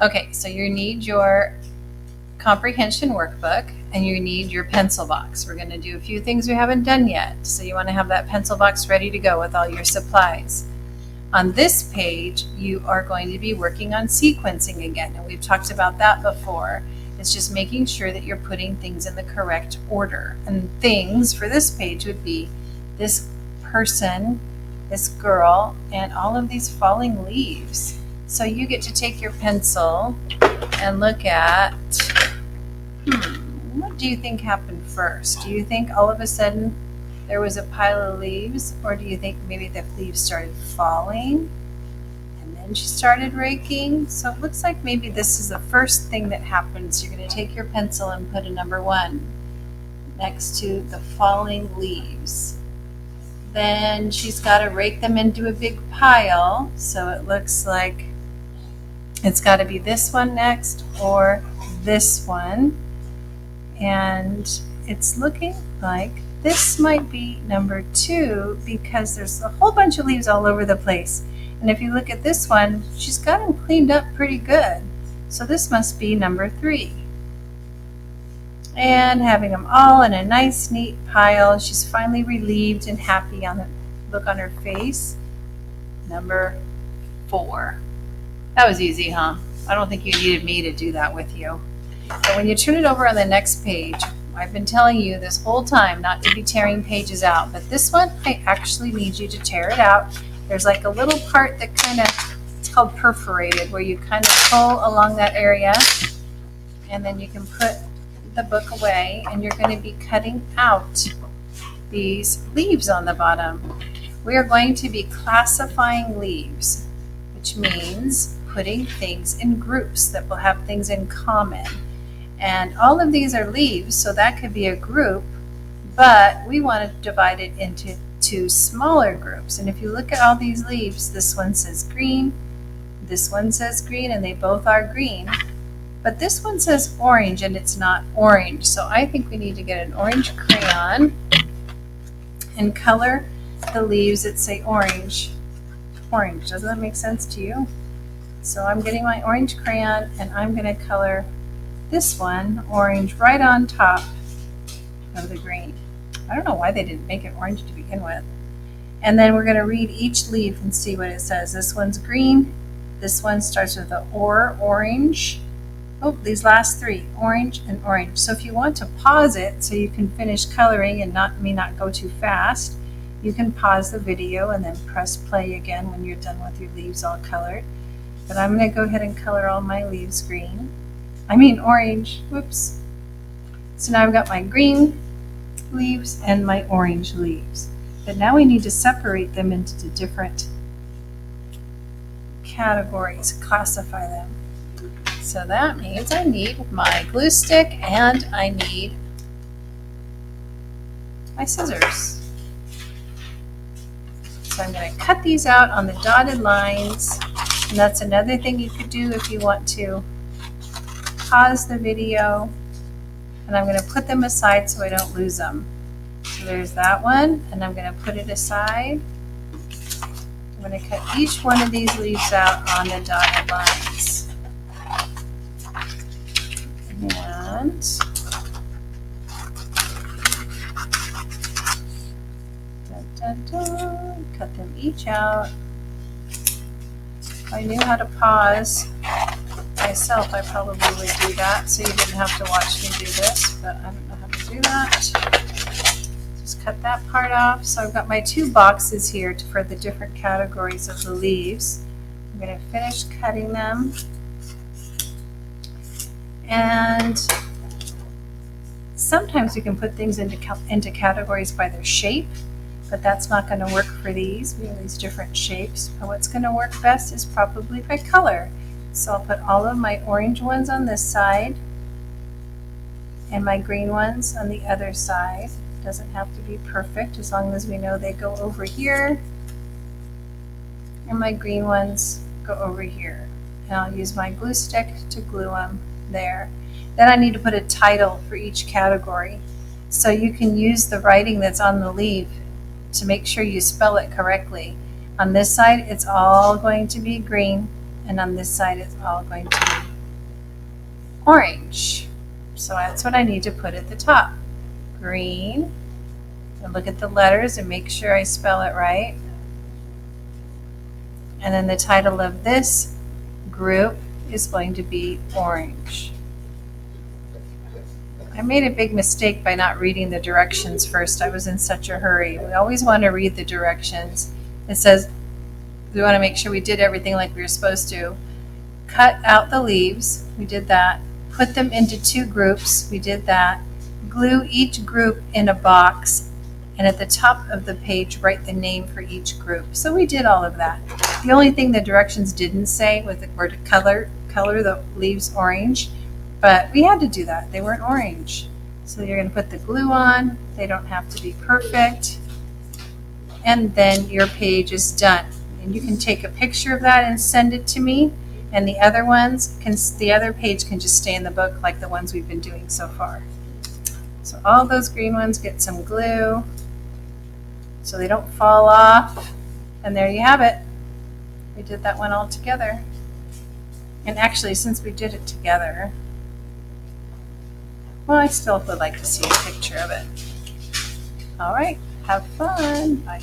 Okay, so you need your comprehension workbook and you need your pencil box. We're going to do a few things we haven't done yet. So you want to have that pencil box ready to go with all your supplies. On this page, you are going to be working on sequencing again, and we've talked about that before. It's just making sure that you're putting things in the correct order. And things for this page would be this person, this girl, and all of these falling leaves. So you get to take your pencil and look at, what do you think happened first? Do you think all of a sudden there was a pile of leaves, or do you think maybe the leaves started falling and then she started raking? So it looks like maybe this is the first thing that happens. You're going to take your pencil and put a number 1 next to the falling leaves. Then she's got to rake them into a big pile, so it looks like it's got to be this one next or this one. And it's looking like this might be number 2 because there's a whole bunch of leaves all over the place. And if you look at this one, she's got them cleaned up pretty good. So this must be number 3. And having them all in a nice, neat pile, she's finally relieved and happy on the look on her face. Number 4. That was easy, huh? I don't think you needed me to do that with you. But when you turn it over on the next page, I've been telling you this whole time not to be tearing pages out, but this one, I actually need you to tear it out. There's like a little part that kind of, it's called perforated, where you kind of pull along that area, and then you can put the book away, and you're going to be cutting out these leaves on the bottom. We are going to be classifying leaves, which means putting things in groups that will have things in common. And all of these are leaves, so that could be a group, but we want to divide it into 2 smaller groups. And if you look at all these leaves, this one says green, this one says green, and they both are green. But this one says orange, and it's not orange. So I think we need to get an orange crayon and color the leaves that say orange. Orange, doesn't that make sense to you? So I'm getting my orange crayon, and I'm going to color this one orange right on top of the green. I don't know why they didn't make it orange to begin with. And then we're going to read each leaf and see what it says. This one's green. This one starts with the orange. Oh, these last 3, orange and orange. So if you want to pause it so you can finish coloring and not go too fast, you can pause the video and then press play again when you're done with your leaves all colored. But I'm going to go ahead and color all my leaves orange. Whoops. So now I've got my green leaves and my orange leaves. But now we need to separate them into different categories, classify them. So that means I need my glue stick and I need my scissors. So I'm going to cut these out on the dotted lines. And that's another thing you could do if you want to pause the video. And I'm going to put them aside so I don't lose them. So there's that one, and I'm going to put it aside. I'm going to cut each one of these leaves out on the dotted lines. And cut them each out. If I knew how to pause myself, I probably would do that, so you didn't have to watch me do this, but I don't know how to do that. Just cut that part off. So I've got my 2 boxes here for the different categories of the leaves. I'm going to finish cutting them. And sometimes you can put things into categories by their shape, but that's not going to work for these. We have these different shapes. But what's going to work best is probably by color. So I'll put all of my orange ones on this side and my green ones on the other side. Doesn't have to be perfect as long as we know they go over here. And my green ones go over here. And I'll use my glue stick to glue them there. Then I need to put a title for each category. So you can use the writing that's on the leaf to make sure you spell it correctly. On this side, it's all going to be green, and on this side, it's all going to be orange. So that's what I need to put at the top. Green. And look at the letters and make sure I spell it right. And then the title of this group is going to be orange. I made a big mistake by not reading the directions first. I was in such a hurry. We always want to read the directions. It says we want to make sure we did everything like we were supposed to. Cut out the leaves. We did that. Put them into 2 groups. We did that. Glue each group in a box, and at the top of the page write the name for each group. So we did all of that. The only thing the directions didn't say was the word color the leaves orange, but we had to do that. They weren't orange. So you're going to put the glue on. They don't have to be perfect. And then your page is done. And you can take a picture of that and send it to me. And the other page can just stay in the book like the ones we've been doing so far. So all those green ones get some glue so they don't fall off. And there you have it. We did that one all together. And actually, since we did it together, well, I still would like to see a picture of it. All right, have fun. Bye.